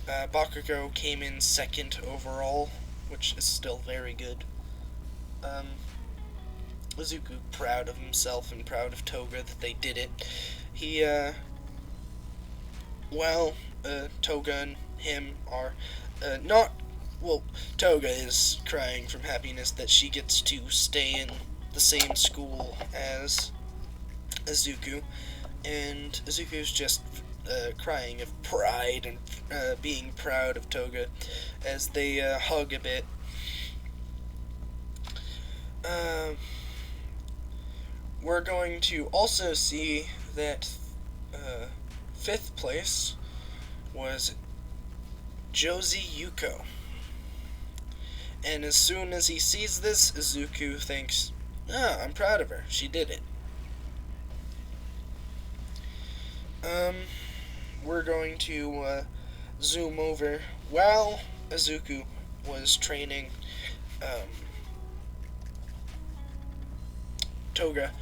Bakugo came in 2nd overall, which is still very good. Izuku proud of himself and proud of Toga that they did it. He, Toga and him are, Toga is crying from happiness that she gets to stay in the same school as Izuku, and Izuku's just crying of pride and being proud of Toga as they hug a bit. We're going to also see that 5th place was Josie Yuko. And as soon as he sees this, Izuku thinks, I'm proud of her. She did it. We're going to zoom over while Izuku was training Toga.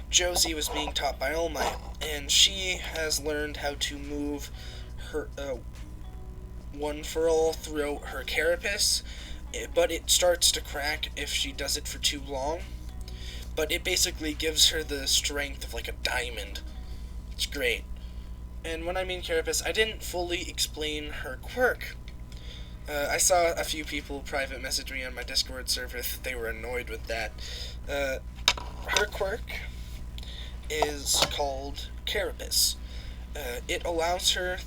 Josie was being taught by All Might, and she has learned how to move her one for all throughout her carapace, but it starts to crack if she does it for too long. But it basically gives her the strength of like a diamond. It's great. And when I mean carapace, I didn't fully explain her quirk. I saw a few people private message me on my Discord server. They were annoyed with that. Her quirk is called carapace, It allows her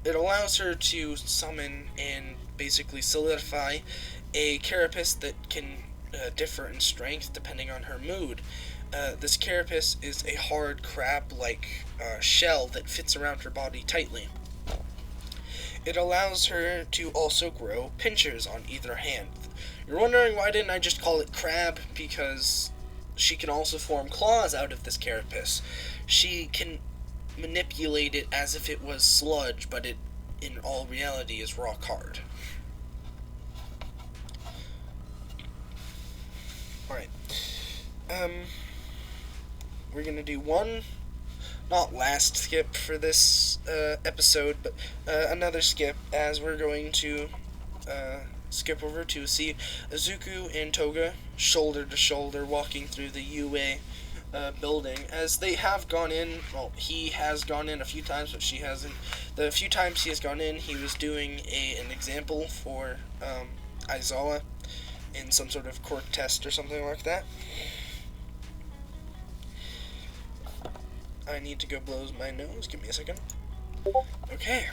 it allows her to summon and basically solidify a carapace that can differ in strength depending on her mood. This carapace is a hard crab-like shell that fits around her body tightly. It allows her to also grow pinchers on either hand. You're wondering why didn't I just call it crab? Because she can also form claws out of this carapace. She can manipulate it as if it was sludge, but it, in all reality, is rock hard. Alright. We're gonna do one, not last skip for this episode, but another skip, as we're going to skip over to see Izuku and Toga shoulder to shoulder walking through the UA building, as they have gone in. Well, he has gone in a few times, but she hasn't. The few times he has gone in, he was doing an example for Aizawa in some sort of quirk test or something like that. I need to go blow my nose. Give me a second. Okay.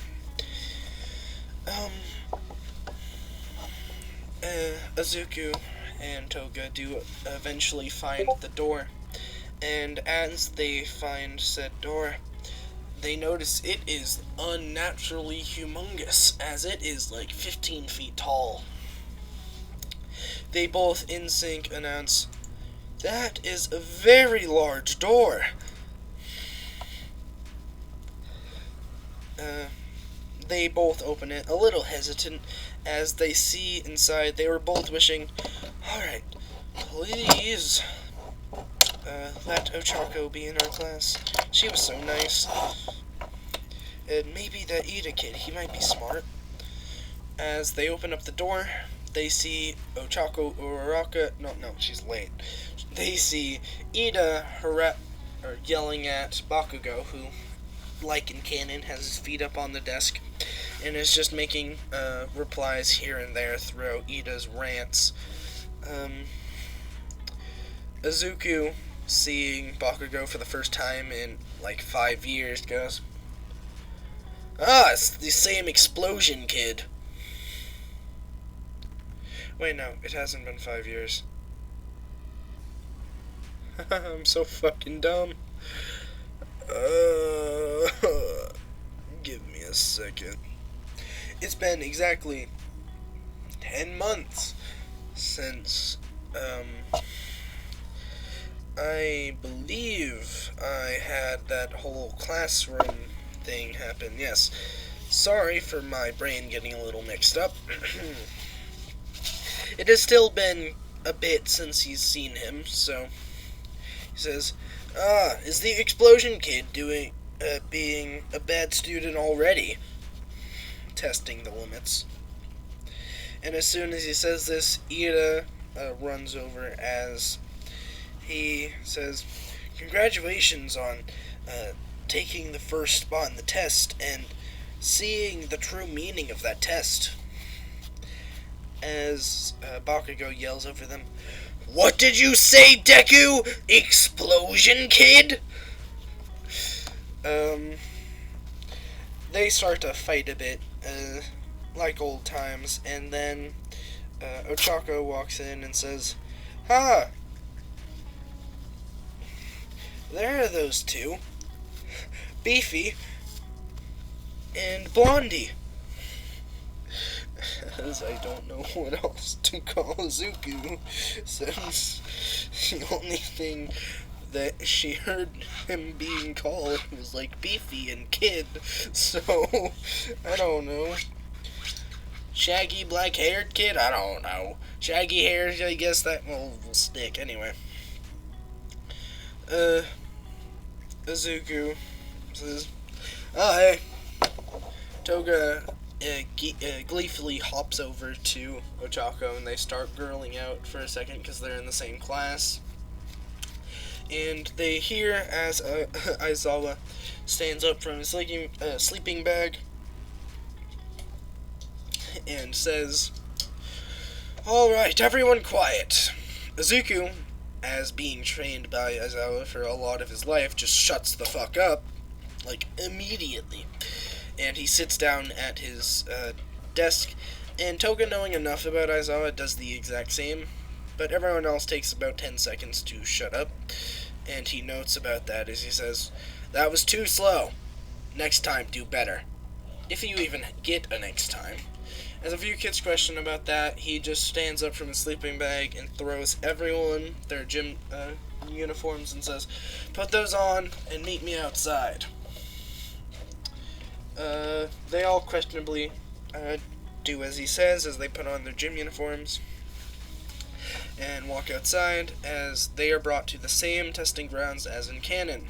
Izuku and Toga do eventually find the door, and as they find said door, they notice it is unnaturally humongous, as it is like 15 feet tall. They both in sync announce, "That is a very large door." They both open it, a little hesitant, as they see inside. They were both wishing, "Alright, please, let Ochako be in our class. She was so nice. And maybe that Ida kid, he might be smart." As they open up the door, they see Ochako Uraraka. No, she's late. They see Ida yelling at Bakugo, who, like in canon, has his feet up on the desk and is just making replies here and there throughout Ida's rants. Izuku, seeing Bakugo for the first time in like 5 years, goes, "Ah, it's the same explosion kid." Wait, no, it hasn't been 5 years. I'm so fucking dumb. Give me a second. It's been exactly 10 months since, I believe I had that whole classroom thing happen. Yes. Sorry for my brain getting a little mixed up. It has still been a bit since he's seen him, so he says, "Ah, is the explosion kid being a bad student already?" Testing the limits. And as soon as he says this, Ida runs over as he says, "Congratulations on taking the first spot in the test and seeing the true meaning of that test." As Bakugo yells over them, "What did you say, Deku? Explosion kid?" They start to fight a bit, like old times, and then Ochako walks in and says, "Ah, there are those two, Beefy and Blondie." As I don't know what else to call Izuku, since the only thing that she heard him being called was like Beefy and Kid, so I don't know. Shaggy black-haired kid? I don't know. Shaggy hair, I guess that will stick. Anyway. Izuku says, "Oh, hey." Toga gleefully hops over to Ochako, and they start girling out for a second because they're in the same class. And they hear as Aizawa stands up from his sleeping bag and says, "Alright, everyone quiet." Izuku, as being trained by Aizawa for a lot of his life, just shuts the fuck up like immediately. And he sits down at his desk, and Toga, knowing enough about Aizawa, does the exact same, but everyone else takes about 10 seconds to shut up, and he notes about that as he says, "That was too slow. Next time, do better." If you even get a next time. As a few kids question about that, he just stands up from his sleeping bag and throws everyone their gym uniforms and says, "Put those on and meet me outside." They all questionably do as he says as they put on their gym uniforms and walk outside as they are brought to the same testing grounds as in canon.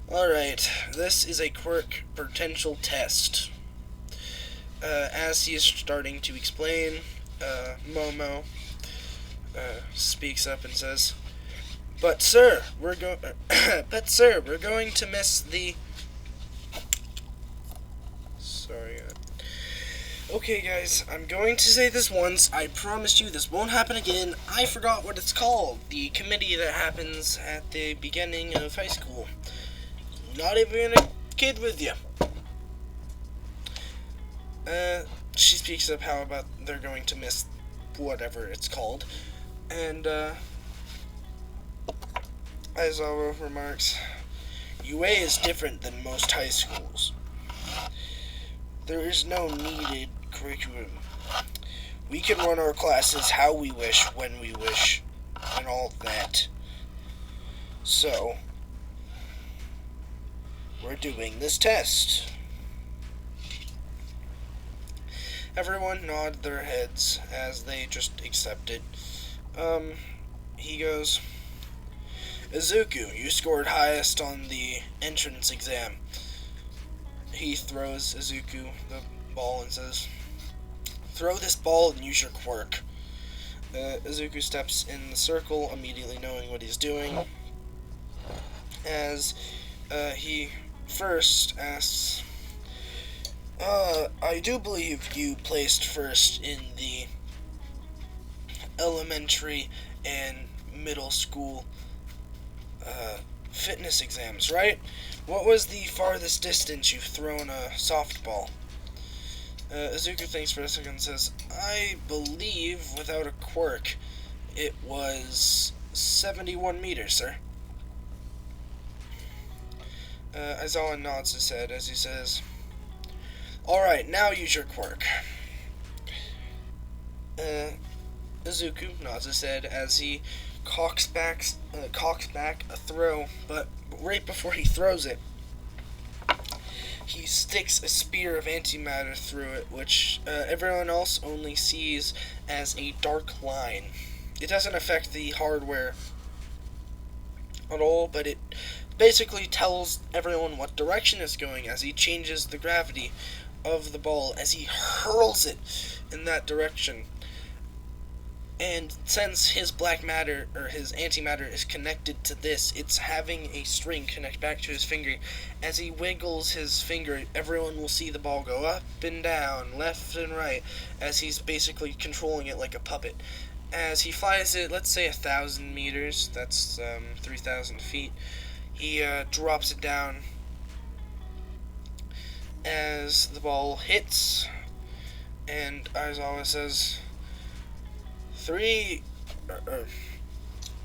Alright, this is a quirk potential test. As he is starting to explain, Momo speaks up and says, But sir, we're going to miss the..." Sorry. Okay, guys, I'm going to say this once. I promise you this won't happen again. I forgot what it's called. The committee that happens at the beginning of high school. Not even a kid with you. She speaks up how about they're going to miss whatever it's called. And, Aizawa remarks, "UA is different than most high schools. There is no needed curriculum. We can run our classes how we wish, when we wish, and all that. So, we're doing this test." Everyone nod their heads as they just accept it. He goes, "Izuku, you scored highest on the entrance exam." He throws Izuku the ball and says, "Throw this ball and use your quirk." Izuku steps in the circle, immediately knowing what he's doing, as he first asks, "I do believe you placed first in the elementary and middle school fitness exams, right? What was the farthest distance you've thrown a softball?" Izuku thinks for a second and says, "I believe, without a quirk, it was 71 meters, sir." Aizawa nods his head as he says, "Alright, now use your quirk." Izuku nods his head as he cocks back a throw, but right before he throws it, he sticks a spear of antimatter through it, which everyone else only sees as a dark line. It doesn't affect the hardware at all, but it basically tells everyone what direction it's going as he changes the gravity of the ball as he hurls it in that direction. And since his black matter, or his antimatter, is connected to this, it's having a string connect back to his finger. As he wiggles his finger, everyone will see the ball go up and down, left and right, as he's basically controlling it like a puppet. As he flies it, let's say 1,000 meters, that's 3,000 feet, he drops it down as the ball hits, and Aizawa says,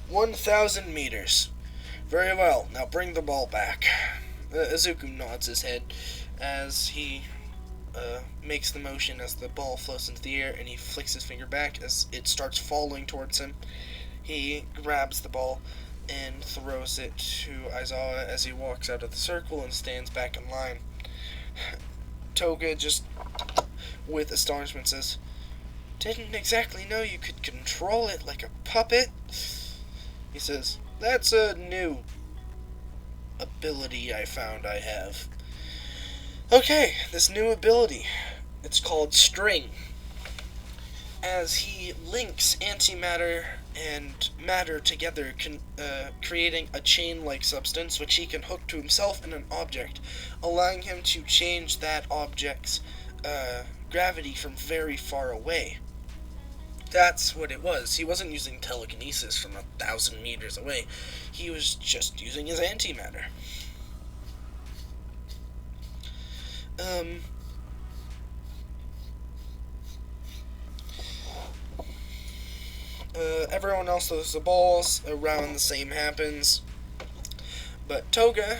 1,000 meters. Very well, now bring the ball back." Izuku nods his head as he makes the motion as the ball floats into the air, and he flicks his finger back as it starts falling towards him. He grabs the ball and throws it to Aizawa as he walks out of the circle and stands back in line. Toga, just with astonishment, says, "Didn't exactly know you could control it like a puppet." He says, "That's a new ability I found I have." Okay, this new ability, it's called String. As he links antimatter and matter together, creating a chain-like substance which he can hook to himself and an object, allowing him to change that object's gravity from very far away. That's what it was. He wasn't using telekinesis from 1,000 meters away. He was just using his antimatter. Everyone else throws the balls. Around the same happens. But Toga,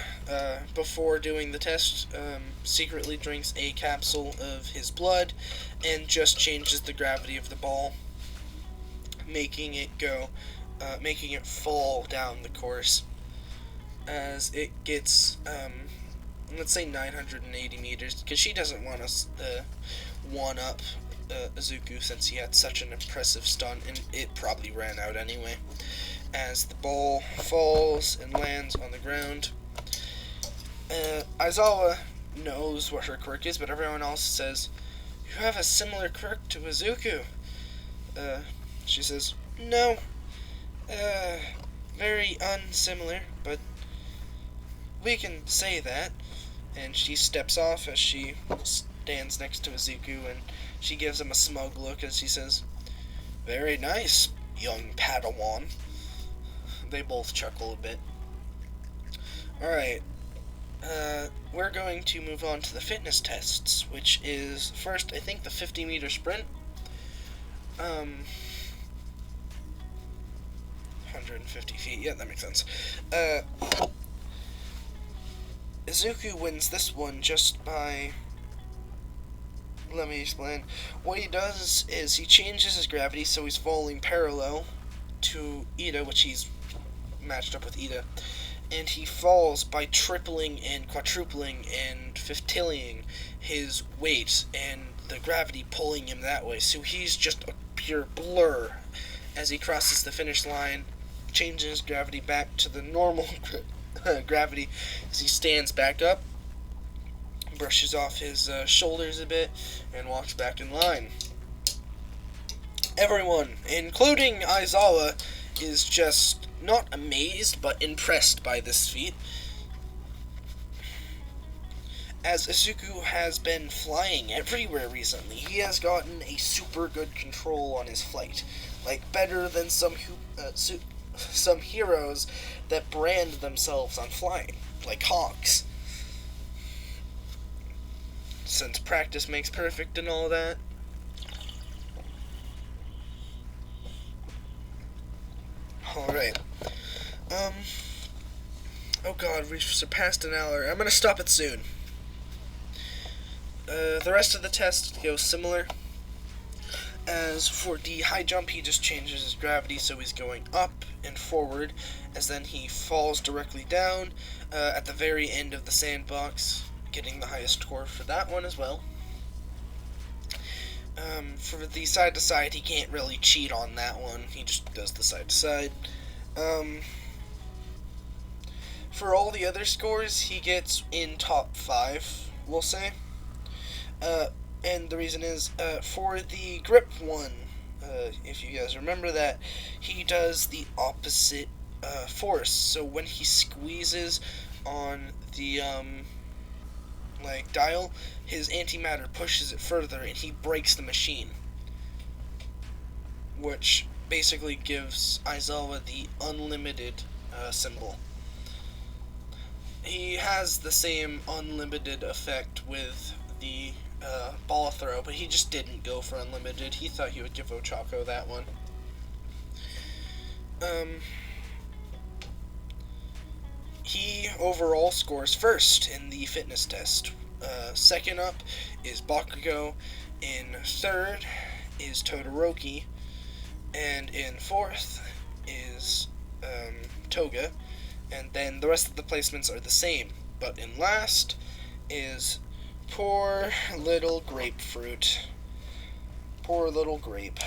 before doing the test, secretly drinks a capsule of his blood and just changes the gravity of the ball, making it fall down the course as it gets, let's say 980 meters, because she doesn't want us one-up Izuku since he had such an impressive stunt, and it probably ran out anyway. As the ball falls and lands on the ground, Aizawa knows what her quirk is, but everyone else says, "You have a similar quirk to Izuku." She says, "No, very unsimilar, but we can say that." And she steps off as she stands next to Izuku, and she gives him a smug look as she says, "Very nice, young Padawan." They both chuckle a bit. Alright, we're going to move on to the fitness tests, which is first, I think, the 50-meter sprint. 150 feet, yeah, that makes sense. Izuku wins this one just by... Let me explain. What he does is he changes his gravity so he's falling parallel to Ida, which he's matched up with Ida, and he falls by tripling and quadrupling and fiftilling his weight and the gravity pulling him that way, so he's just a pure blur as he crosses the finish line, changes gravity back to the normal gravity as he stands back up, brushes off his shoulders a bit, and walks back in line. Everyone, including Aizawa, is just not amazed, but impressed by this feat, as Izuku has been flying everywhere recently. He has gotten a super good control on his flight, like better than some heroes that brand themselves on flying, like hawks. Since practice makes perfect and all that. Alright. Oh god, we've surpassed an hour. I'm gonna stop it soon. The rest of the test goes similar. As for the high jump, he just changes his gravity so he's going up and forward, as then he falls directly down at the very end of the sandbox, getting the highest score for that one as well. For the side to side, he can't really cheat on that one. He just does the side to side. For all the other scores, he gets in top 5, we'll say. And the reason is, for the grip one, if you guys remember that, he does the opposite force. So when he squeezes on the dial, his antimatter pushes it further and he breaks the machine, which basically gives Aizawa the unlimited symbol. He has the same unlimited effect with the ball throw, but he just didn't go for unlimited. He thought he would give Ochako that one. He overall scores first in the fitness test. Second up is Bakugo. In third is Todoroki. And in fourth is Toga. And then the rest of the placements are the same. But in last is poor little grapefruit. Poor little grape.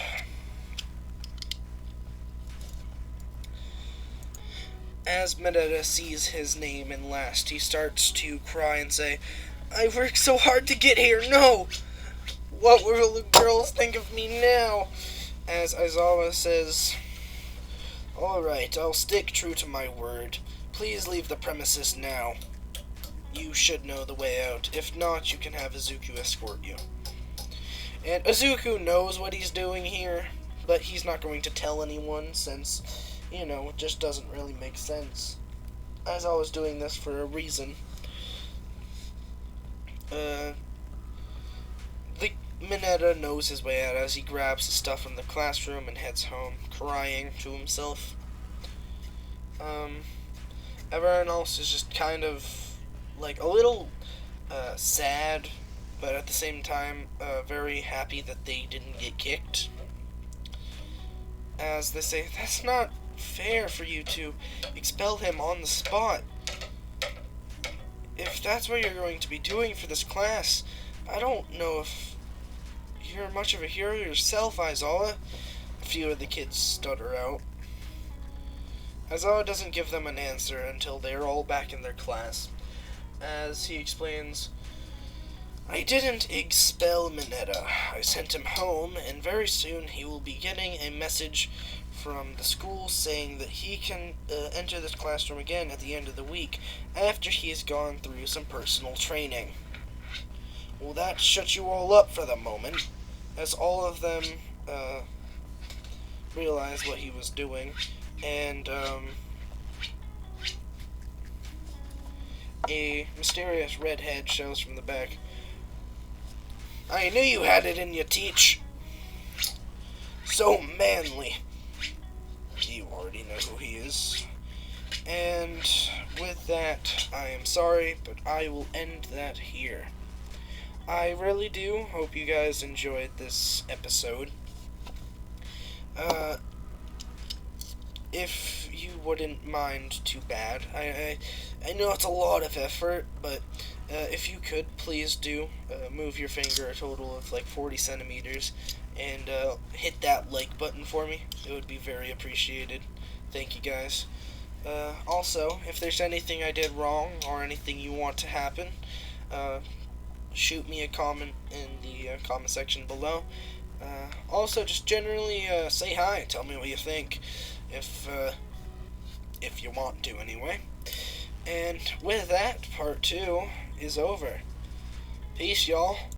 As Medetta sees his name in last, he starts to cry and say, "I worked so hard to get here, no! What will the girls think of me now?" As Aizawa says, "Alright, I'll stick true to my word. Please leave the premises now. You should know the way out. If not, you can have Izuku escort you." And Izuku knows what he's doing here, but he's not going to tell anyone since, it just doesn't really make sense. Aizawa was doing this for a reason. The Mineta knows his way out as he grabs his stuff from the classroom and heads home, crying to himself. Everyone else is just kind of, a little sad, but at the same time, very happy that they didn't get kicked. As they say, that's not fair for you to expel him on the spot. If that's what you're going to be doing for this class, I don't know if you're much of a hero yourself, Aizawa. A few of the kids stutter out. Aizawa doesn't give them an answer until they're all back in their class. As he explains, I didn't expel Mineta. I sent him home, and very soon he will be getting a message from the school saying that he can enter this classroom again at the end of the week after he has gone through some personal training. Well, that shut you all up for the moment, as all of them realized what he was doing, and a mysterious redhead shows from the back. I knew you had it in you, Teach. So manly. You already know who he is. And with that, I am sorry, but I will end that here. I really do hope you guys enjoyed this episode. If you wouldn't mind too bad, I know it's a lot of effort, but if you could, please do move your finger a total of 40 centimeters and hit that like button for me. It would be very appreciated. Thank you guys. Also, if there's anything I did wrong or anything you want to happen, shoot me a comment in the comment section below. Also, just generally say hi. Tell me what you think, if you want to, anyway. And with that, part 2 is over. Peace, y'all.